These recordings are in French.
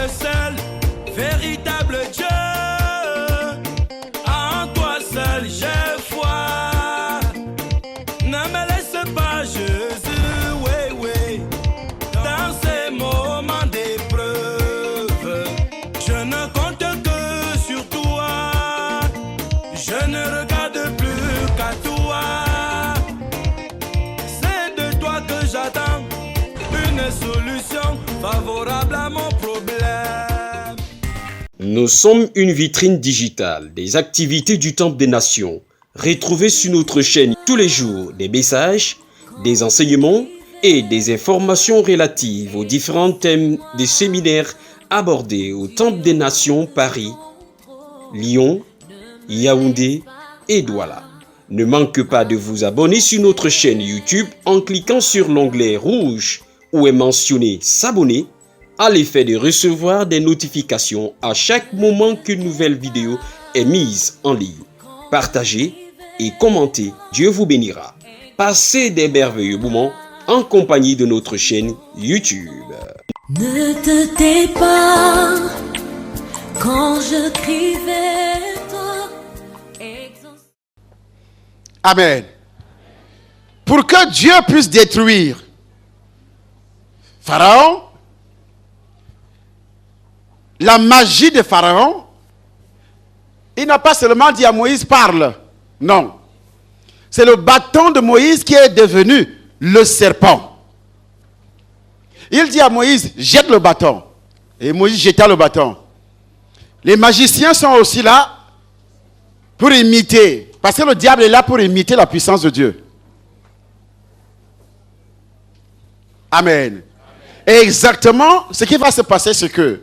le seul véritable Dieu. En toi seul j'ai foi. Ne me laisse pas, Jésus, oui, oui, dans ces moments d'épreuve. Je ne compte que sur toi. Je ne regarde plus qu'à toi. C'est de toi que j'attends une solution favorable à mon problème. Nous sommes une vitrine digitale des activités du Temple des Nations. Retrouvez sur notre chaîne tous les jours des messages, des enseignements et des informations relatives aux différents thèmes des séminaires abordés au Temple des Nations Paris, Lyon, Yaoundé et Douala. Ne manquez pas de vous abonner sur notre chaîne YouTube en cliquant sur l'onglet rouge où est mentionné s'abonner à l'effet de recevoir des notifications à chaque moment qu'une nouvelle vidéo est mise en ligne. Partagez et commentez, Dieu vous bénira. Passez des merveilleux moments en compagnie de notre chaîne YouTube. Ne te tais pas quand je crie vers toi. Amen. Pour que Dieu puisse détruire Pharaon, la magie de Pharaon, il n'a pas seulement dit à Moïse parle. Non. C'est le bâton de Moïse qui est devenu le serpent. Il dit à Moïse, jette le bâton. Et Moïse jeta le bâton. Les magiciens sont aussi là pour imiter. Parce que le diable est là pour imiter la puissance de Dieu. Amen. Et exactement, ce qui va se passer, c'est que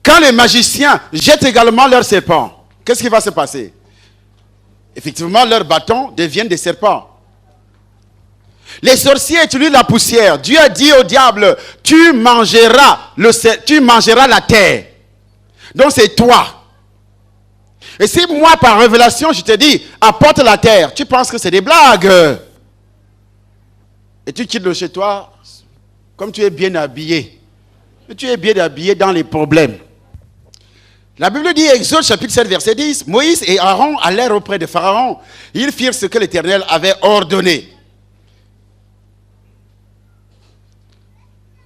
quand les magiciens jettent également leurs serpents, qu'est-ce qui va se passer? Effectivement, leurs bâtons deviennent des serpents. Les sorciers utilisent la poussière. Dieu a dit au diable, tu mangeras la terre. Donc c'est toi. Et si moi, par révélation, je te dis, apporte la terre, tu penses que c'est des blagues. Et tu quittes de chez toi, comme tu es bien habillé. Et tu es bien habillé dans les problèmes. La Bible dit, Exode chapitre 7, verset 10, Moïse et Aaron allèrent auprès de Pharaon. Ils firent ce que l'Éternel avait ordonné.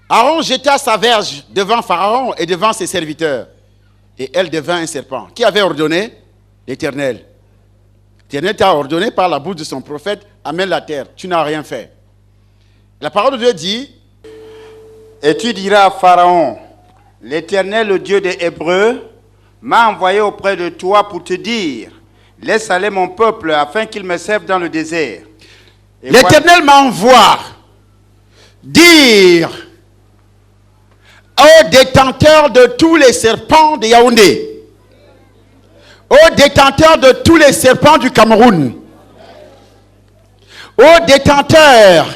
Aaron jeta sa verge devant Pharaon et devant ses serviteurs. Et elle devint un serpent. Qui avait ordonné? L'Éternel. L'Éternel t'a ordonné par la bouche de son prophète, amène la terre. Tu n'as rien fait. La parole de Dieu dit, et tu diras à Pharaon, l'Éternel, le Dieu des Hébreux, m'a envoyé auprès de toi pour te dire, laisse aller mon peuple afin qu'il me serve dans le désert. L'Éternel m'envoie dire aux détenteurs de tous les serpents de Yaoundé, aux détenteurs de tous les serpents du Cameroun, aux détenteurs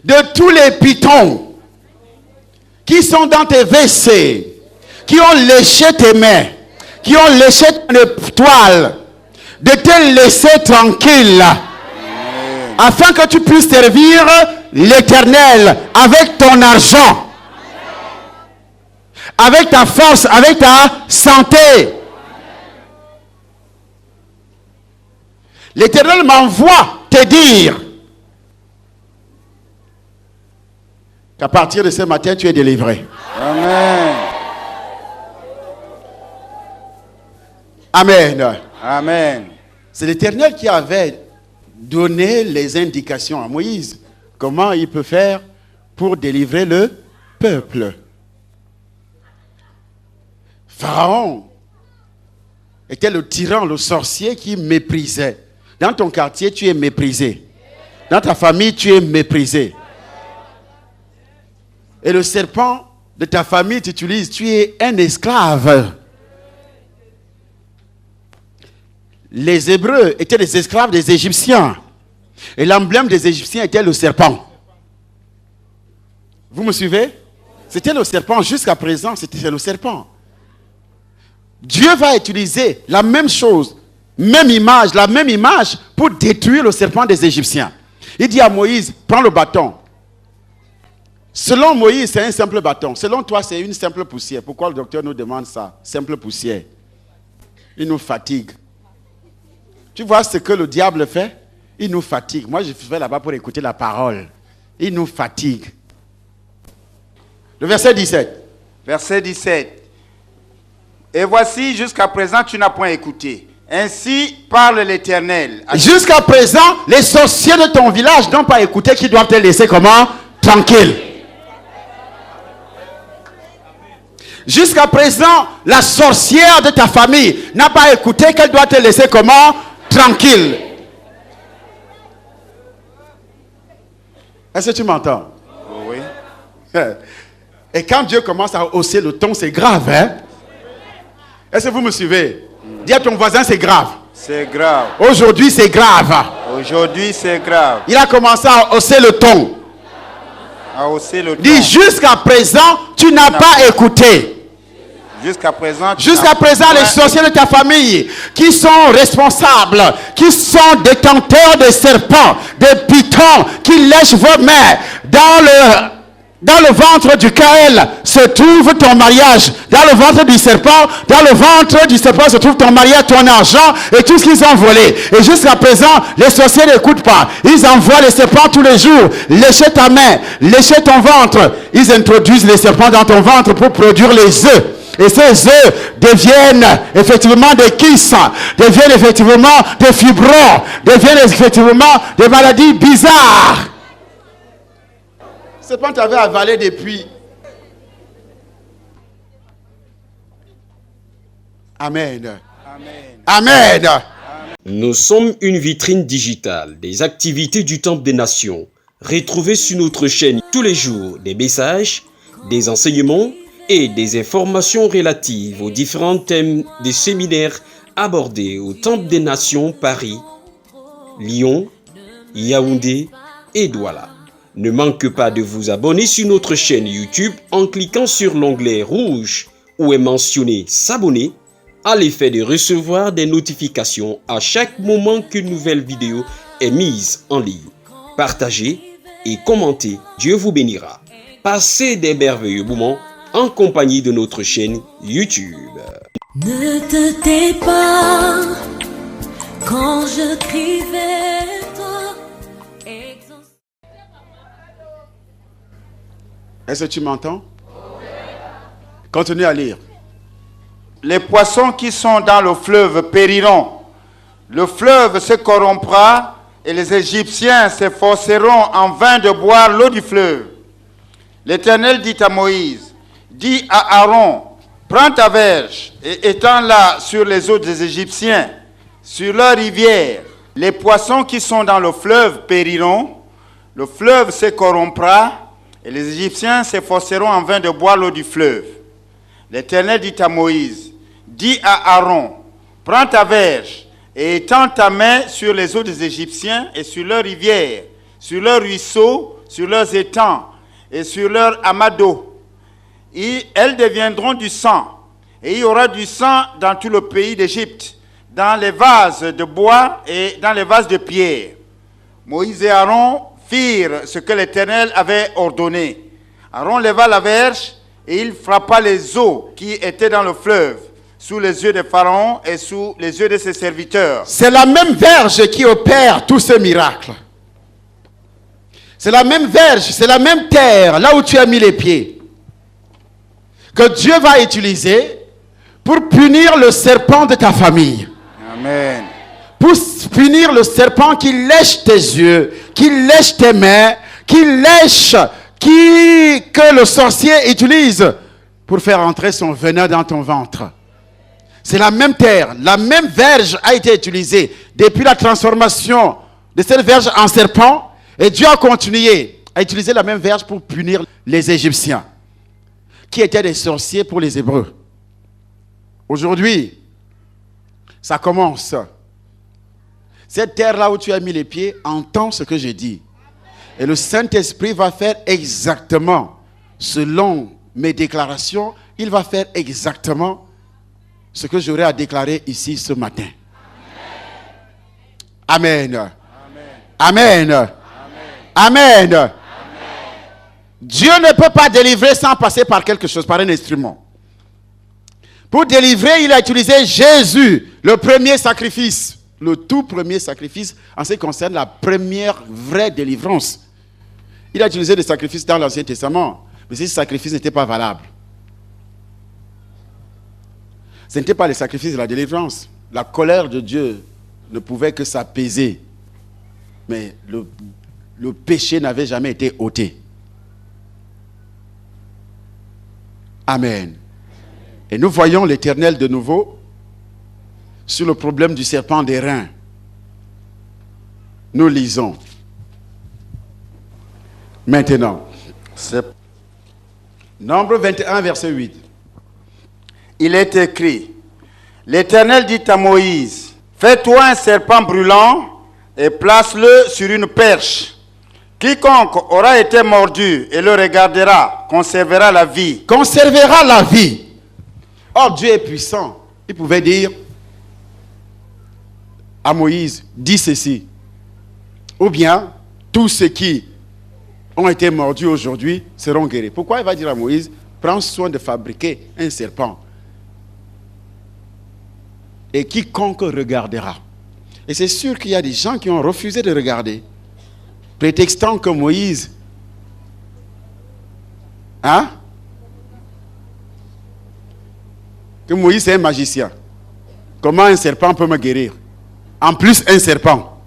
de tous les pitons qui sont dans tes WC, qui ont léché tes mains, qui ont léché ton toile, de te laisser tranquille, afin que tu puisses servir l'Éternel avec ton argent, avec ta force, avec ta santé. L'Éternel m'envoie te dire qu'à partir de ce matin, tu es délivré. Amen. Amen. Amen. C'est l'Éternel qui avait donné les indications à Moïse. Comment il peut faire pour délivrer le peuple. Pharaon était le tyran, le sorcier qui méprisait. Dans ton quartier, tu es méprisé. Dans ta famille, tu es méprisé. Et le serpent de ta famille t'utilise, tu es un esclave. Les Hébreux étaient des esclaves des Égyptiens. Et l'emblème des Égyptiens était le serpent. Vous me suivez? C'était le serpent. Jusqu'à présent, c'était le serpent. Dieu va utiliser la même chose, même image, la même image pour détruire le serpent des Égyptiens. Il dit à Moïse, prends le bâton. Selon Moïse, c'est un simple bâton. Selon toi, c'est une simple poussière. Pourquoi le docteur nous demande ça? Simple poussière. Il nous fatigue. Tu vois ce que le diable fait? Il nous fatigue. Moi, je vais là-bas pour écouter la parole. Il nous fatigue. Le verset 17. Verset 17. Et voici, jusqu'à présent, tu n'as point écouté. Ainsi parle l'Éternel. Jusqu'à présent, les sorciers de ton village n'ont pas écouté, qui doivent te laisser comment? Tranquille. Jusqu'à présent, la sorcière de ta famille n'a pas écouté, qu'elle doit te laisser comment? Tranquille. Est-ce que tu m'entends? Oui. Et quand Dieu commence à hausser le ton, c'est grave, hein? Est-ce que vous me suivez? Dis à ton voisin, c'est grave. C'est grave. Aujourd'hui, c'est grave. Aujourd'hui, c'est grave. Il a commencé à hausser le ton. À hausser le ton. Dis, jusqu'à présent, tu n'as pas écouté. Jusqu'à présent, les sorciers de ta famille qui sont responsables, qui sont détenteurs de serpents, de pitons, qui lèchent vos mains dans le ventre duquel se trouve ton mariage. Dans le ventre du serpent se trouve ton mariage, ton argent et tout ce qu'ils ont volé. Et jusqu'à présent, les sorciers n'écoutent pas. Ils envoient les serpents tous les jours. Lécher ta main, lécher ton ventre. Ils introduisent les serpents dans ton ventre pour produire les œufs. Et ces œufs deviennent effectivement des kystes, deviennent effectivement des fibromes, deviennent effectivement des maladies bizarres. C'est pas tu avais avalé depuis. Amen. Amen. Amen. Nous sommes une vitrine digitale des activités du Temple des Nations. Retrouvez sur notre chaîne tous les jours des messages, des enseignements et des informations relatives aux différents thèmes des séminaires abordés au Temple des Nations Paris, Lyon, Yaoundé et Douala. Ne manquez pas de vous abonner sur notre chaîne YouTube en cliquant sur l'onglet rouge où est mentionné s'abonner à l'effet de recevoir des notifications à chaque moment qu'une nouvelle vidéo est mise en ligne. Partagez et commentez. Dieu vous bénira. Passez des merveilleux moments en compagnie de notre chaîne YouTube. Ne te tais pas quand je crie vers toi. Est-ce que tu m'entends? Continue à lire. Les poissons qui sont dans le fleuve périront. Le fleuve se corrompra et les Égyptiens s'efforceront en vain de boire l'eau du fleuve. L'Éternel dit à Moïse, dis à Aaron, prends ta verge et étends-la sur les eaux des Égyptiens, sur leurs rivières. Les poissons qui sont dans le fleuve périront, le fleuve se corrompra, et les Égyptiens s'efforceront en vain de boire l'eau du fleuve. L'Éternel dit à Moïse, dis à Aaron, prends ta verge et étends ta main sur les eaux des Égyptiens et sur leurs rivières, sur leurs ruisseaux, sur leurs étangs et sur leurs amas d'eau. Elles deviendront du sang, et il y aura du sang dans tout le pays d'Égypte, dans les vases de bois et dans les vases de pierre. Moïse et Aaron firent ce que l'Éternel avait ordonné. Aaron leva la verge et il frappa les eaux qui étaient dans le fleuve, sous les yeux de Pharaon et sous les yeux de ses serviteurs. C'est la même verge qui opère tous ces miracles. C'est la même verge, c'est la même terre, là où tu as mis les pieds, que Dieu va utiliser pour punir le serpent de ta famille. Amen. Pour punir le serpent qui lèche tes yeux, qui lèche tes mains, que le sorcier utilise pour faire entrer son venin dans ton ventre. C'est la même terre, la même verge a été utilisée depuis la transformation de cette verge en serpent, et Dieu a continué à utiliser la même verge pour punir les Égyptiens, qui étaient des sorciers pour les Hébreux. Aujourd'hui, ça commence. Cette terre-là où tu as mis les pieds entend ce que je dis. Et le Saint-Esprit va faire exactement, selon mes déclarations, il va faire exactement ce que j'aurai à déclarer ici ce matin. Amen. Amen. Amen. Amen. Amen. Dieu ne peut pas délivrer sans passer par quelque chose, par un instrument. Pour délivrer, il a utilisé Jésus, le premier sacrifice, le tout premier sacrifice en ce qui concerne la première vraie délivrance. Il a utilisé des sacrifices dans l'Ancien Testament, mais ces sacrifices n'étaient pas valables. Ce n'était pas les sacrifices de la délivrance. La colère de Dieu ne pouvait que s'apaiser, mais le péché n'avait jamais été ôté. Amen. Et nous voyons l'Éternel de nouveau sur le problème du serpent des reins. Nous lisons. Maintenant, Nombre 21, verset 8. Il est écrit, l'Éternel dit à Moïse, fais-toi un serpent brûlant et place-le sur une perche. Quiconque aura été mordu et le regardera, conservera la vie. Conservera la vie. Or, Dieu est puissant. Il pouvait dire à Moïse, dis ceci. Ou bien, tous ceux qui ont été mordus aujourd'hui seront guéris. Pourquoi il va dire à Moïse, prends soin de fabriquer un serpent. Et quiconque regardera. Et c'est sûr qu'il y a des gens qui ont refusé de regarder, prétextant que Moïse, que Moïse est un magicien. Comment un serpent peut me guérir? En plus, un serpent.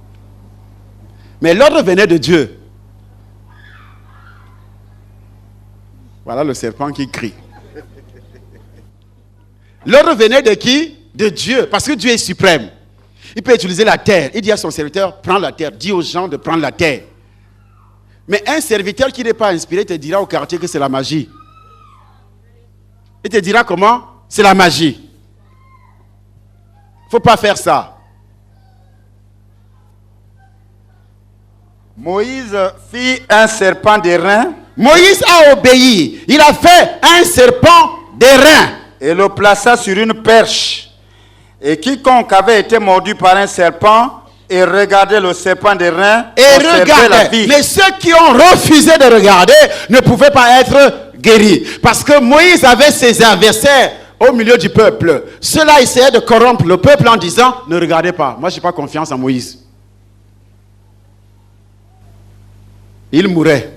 Mais l'ordre venait de Dieu. Voilà le serpent qui crie. L'ordre venait de qui? De Dieu, parce que Dieu est suprême. Il peut utiliser la terre. Il dit à son serviteur, prends la terre. Dis aux gens de prendre la terre. Mais un serviteur qui n'est pas inspiré te dira au quartier que c'est la magie. Il te dira comment? C'est la magie. Il ne faut pas faire ça. Moïse fit un serpent d'airain. Moïse a obéi. Il a fait un serpent d'airain. Et le plaça sur une perche. Et quiconque avait été mordu par un serpent et regardait le serpent d'airain conservait la vie. Mais ceux qui ont refusé de regarder ne pouvaient pas être guéris. Parce que Moïse avait ses adversaires au milieu du peuple. Ceux-là essayaient de corrompre le peuple en disant, ne regardez pas. Moi, je n'ai pas confiance en Moïse. Il mourait.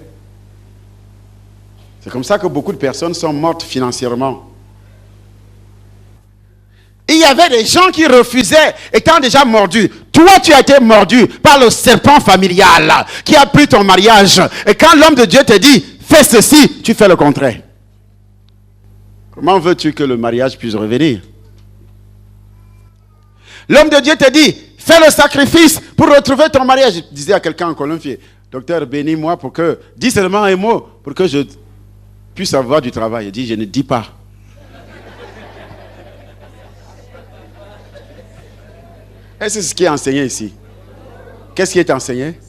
C'est comme ça que beaucoup de personnes sont mortes financièrement. Il y avait des gens qui refusaient, étant déjà mordus. Toi, tu as été mordu par le serpent familial qui a pris ton mariage. Et quand l'homme de Dieu te dit, fais ceci, tu fais le contraire. Comment veux-tu que le mariage puisse revenir? L'homme de Dieu te dit, fais le sacrifice pour retrouver ton mariage. Je disais à quelqu'un en Colombie, docteur, bénis-moi pour que, dis seulement un mot pour que je puisse avoir du travail. Il dit, je ne dis pas. Est-ce que c'est ce qui est enseigné ici? Qu'est-ce qui est enseigné?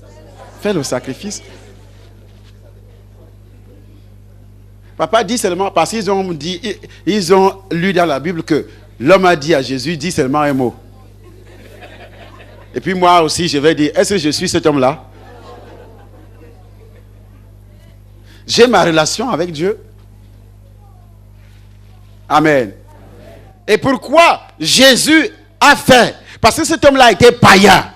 Fais le sacrifice. Papa dit seulement, parce qu'ils ont dit, ils ont lu dans la Bible que l'homme a dit à Jésus, dis seulement un mot. Et puis moi aussi, je vais dire, est-ce que je suis cet homme-là? J'ai ma relation avec Dieu. Amen. Et pourquoi Jésus a fait? Parce que cet homme-là était païen.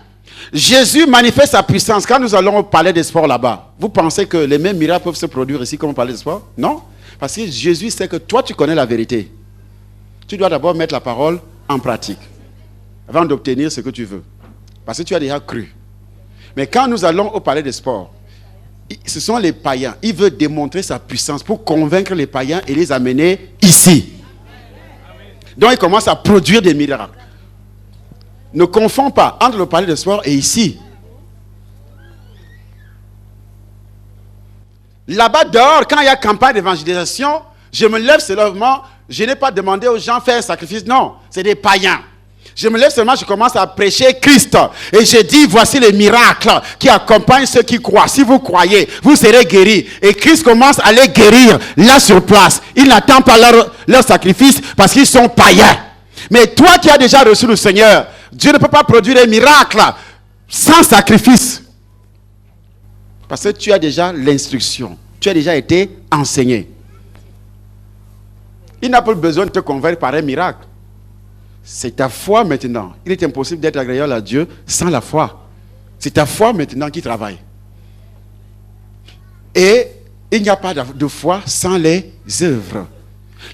Jésus manifeste sa puissance. Quand nous allons au palais des sports là-bas, vous pensez que les mêmes miracles peuvent se produire ici comme au palais des sports? Non. Parce que Jésus sait que toi, tu connais la vérité. Tu dois d'abord mettre la parole en pratique avant d'obtenir ce que tu veux. Parce que tu as déjà cru. Mais quand nous allons au palais des sports, ce sont les païens. Il veut démontrer sa puissance pour convaincre les païens et les amener ici. Donc il commence à produire des miracles. Ne confonds pas entre le palais de sport et ici. Là-bas dehors, quand il y a campagne d'évangélisation, je me lève seulement, je n'ai pas demandé aux gens de faire un sacrifice, non, c'est des païens. Je me lève seulement, je commence à prêcher Christ. Et je dis, voici les miracles qui accompagnent ceux qui croient. Si vous croyez, vous serez guéris. Et Christ commence à les guérir là sur place. Il n'attend pas leur sacrifice parce qu'ils sont païens. Mais toi qui as déjà reçu le Seigneur, Dieu ne peut pas produire un miracle sans sacrifice. Parce que tu as déjà l'instruction. Tu as déjà été enseigné. Il n'a pas besoin de te convaincre par un miracle. C'est ta foi maintenant. Il est impossible d'être agréable à Dieu sans la foi. C'est ta foi maintenant qui travaille. Et il n'y a pas de foi sans les œuvres.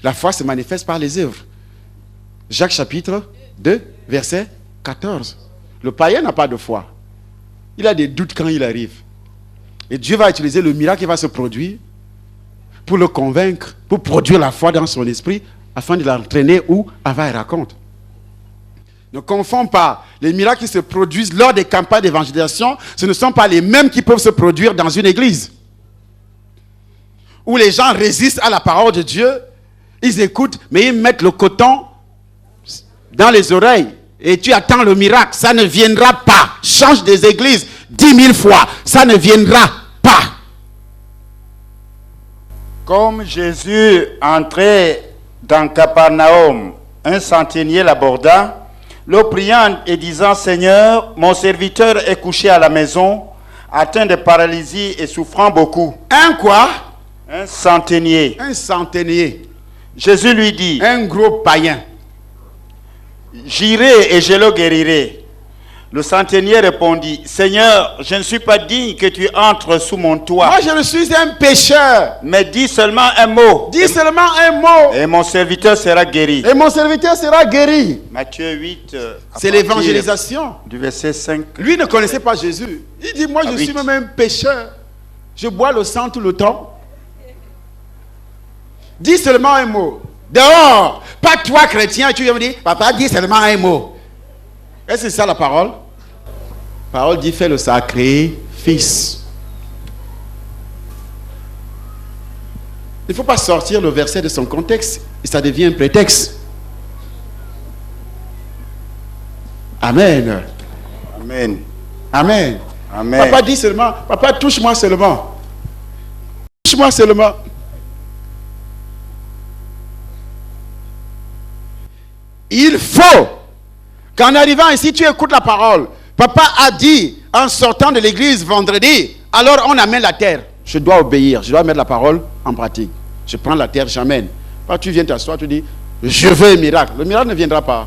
La foi se manifeste par les œuvres. Jacques chapitre 2, verset 14. Le païen n'a pas de foi. Il a des doutes quand il arrive. Et Dieu va utiliser le miracle qui va se produire pour le convaincre, pour produire la foi dans son esprit, afin de l'entraîner où Ava raconte. Ne confonds pas. Les miracles qui se produisent lors des campagnes d'évangélisation, ce ne sont pas les mêmes qui peuvent se produire dans une église. Où les gens résistent à la parole de Dieu, ils écoutent, mais ils mettent le coton dans les oreilles. Et tu attends le miracle, ça ne viendra pas. Change des églises 10 000 fois, ça ne viendra pas. Comme Jésus entrait dans Capernaum, un centenier l'aborda, le priant et disant, Seigneur, mon serviteur est couché à la maison, atteint de paralysie et souffrant beaucoup. Un quoi? Un centenier. Un centenier. Jésus lui dit, un gros païen. J'irai et je le guérirai. Le centenier répondit, Seigneur, je ne suis pas digne que tu entres sous mon toit. Moi, je suis un pécheur. Mais dis seulement un mot. Dis seulement un mot. Et mon serviteur sera guéri. Et mon serviteur sera guéri. Matthieu 8. C'est l'évangélisation. Du verset 5. Lui ne connaissait pas Jésus. Il dit, moi, je suis même un pécheur. Je bois le sang tout le temps. Dis seulement un mot. Dehors. Pas toi, chrétien, tu viens me dire, papa, dis seulement un mot. Est-ce que c'est ça la parole? La parole dit, fais le sacrifice. Il ne faut pas sortir le verset de son contexte et ça devient un prétexte. Amen. Amen. Amen. Amen. Papa dit seulement, papa touche-moi seulement. Touche-moi seulement. Il faut qu'en arrivant ici, tu écoutes la parole. Papa a dit, en sortant de l'église vendredi, alors on amène la terre. Je dois obéir, je dois mettre la parole en pratique. Je prends la terre, j'amène. Tu viens t'asseoir, tu dis, je veux un miracle. Le miracle ne viendra pas.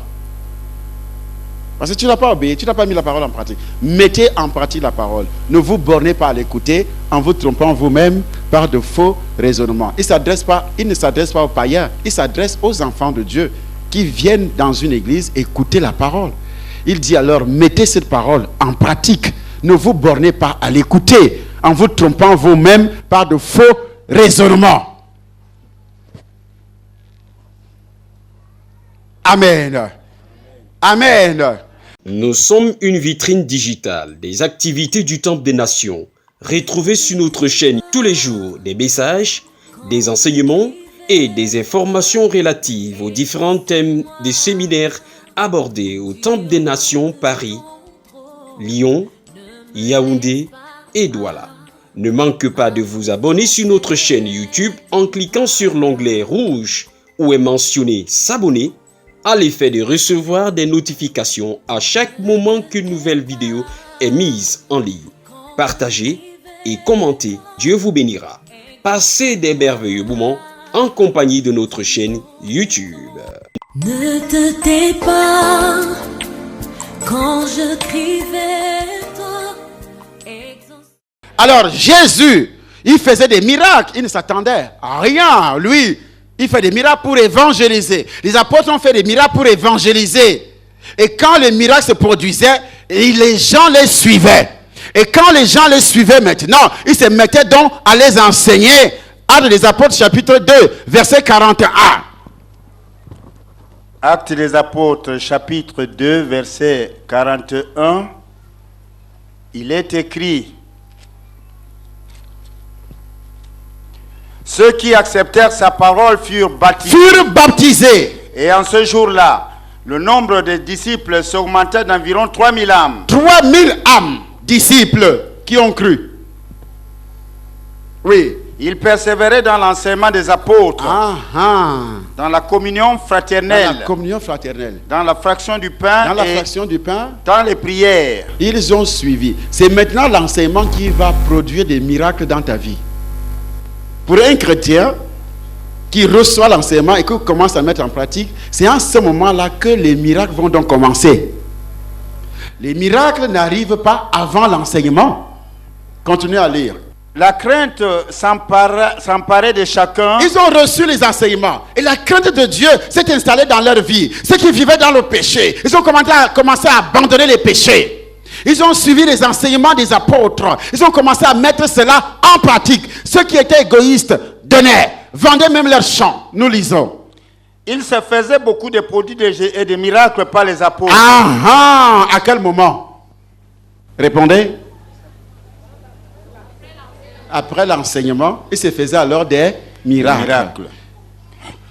Parce que tu n'as pas obéi, tu n'as pas mis la parole en pratique. Mettez en pratique la parole. Ne vous bornez pas à l'écouter en vous trompant vous-même par de faux raisonnements. Il ne s'adresse pas aux païens, il s'adresse aux enfants de Dieu qui viennent dans une église écouter la parole. Il dit alors, mettez cette parole en pratique. Ne vous bornez pas à l'écouter en vous trompant vous-même par de faux raisonnements. Amen. Amen. Nous sommes une vitrine digitale des activités du Temple des Nations. Retrouvez sur notre chaîne tous les jours des messages, des enseignements et des informations relatives aux différents thèmes des séminaires abordés au Temple des Nations Paris, Lyon, Yaoundé et Douala. Ne manquez pas de vous abonner sur notre chaîne YouTube en cliquant sur l'onglet rouge où est mentionné s'abonner à l'effet de recevoir des notifications à chaque moment qu'une nouvelle vidéo est mise en ligne. Partagez et commentez. Dieu vous bénira. Passez des merveilleux moments en compagnie de notre chaîne YouTube. Ne te tais pas quand je crie vers toi. Alors Jésus, il faisait des miracles, il ne s'attendait à rien. Lui, il fait des miracles pour évangéliser. Les apôtres ont fait des miracles pour évangéliser. Et quand les miracles se produisaient, les gens les suivaient. Et quand les gens les suivaient maintenant, ils se mettaient donc à les enseigner. Actes des apôtres chapitre 2, verset 41. Actes des apôtres chapitre 2, verset 41. Il est écrit: ceux qui acceptèrent sa parole furent baptisés. Et en ce jour-là, le nombre des disciples s'augmenta d'environ 3000 âmes. 3000 âmes, disciples, qui ont cru. Oui. Ils persévéraient dans l'enseignement des apôtres, dans la communion fraternelle, dans la fraction du pain, dans les prières. Ils ont suivi. C'est maintenant l'enseignement qui va produire des miracles dans ta vie. Pour un chrétien qui reçoit l'enseignement et qui commence à mettre en pratique, c'est en ce moment-là que les miracles vont donc commencer. Les miracles n'arrivent pas avant l'enseignement. Continuez à lire. La crainte s'emparait de chacun. Ils ont reçu les enseignements. Et la crainte de Dieu s'est installée dans leur vie. Ceux qui vivaient dans le péché, ils ont commencé à abandonner les péchés. Ils ont suivi les enseignements des apôtres. Ils ont commencé à mettre cela en pratique. Ceux qui étaient égoïstes donnaient, vendaient même leurs champs. Nous lisons. Il se faisait beaucoup de produits et de miracles par les apôtres. À quel moment? Répondez. Après l'enseignement, il se faisait alors des miracles.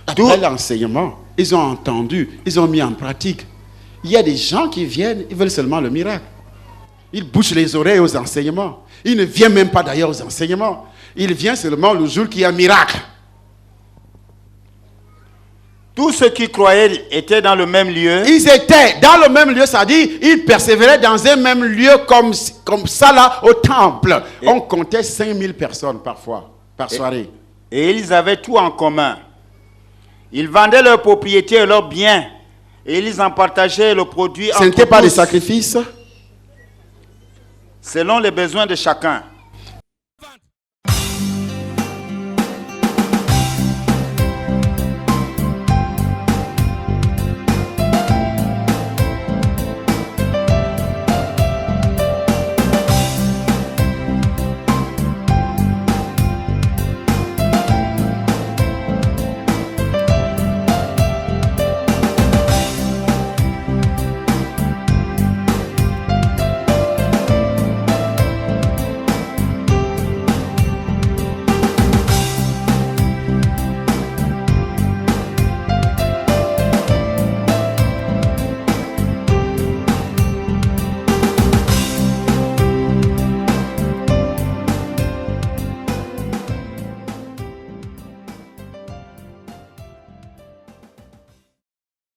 Après l'enseignement, ils ont entendu, ils ont mis en pratique. Il y a des gens qui viennent, ils veulent seulement le miracle. Ils bouchent les oreilles aux enseignements. Ils ne viennent même pas d'ailleurs aux enseignements. Ils viennent seulement le jour qu'il y a un miracle. Tous ceux qui croyaient étaient dans le même lieu. Ils étaient dans le même lieu, c'est-à-dire ils persévéraient dans un même lieu comme ça là au temple. On comptait 5000 personnes parfois, par soirée. Et ils avaient tout en commun. Ils vendaient leurs propriétés et leurs biens. Et ils en partageaient le produit entre tous. Ce n'était pas des sacrifices? Selon les besoins de chacun.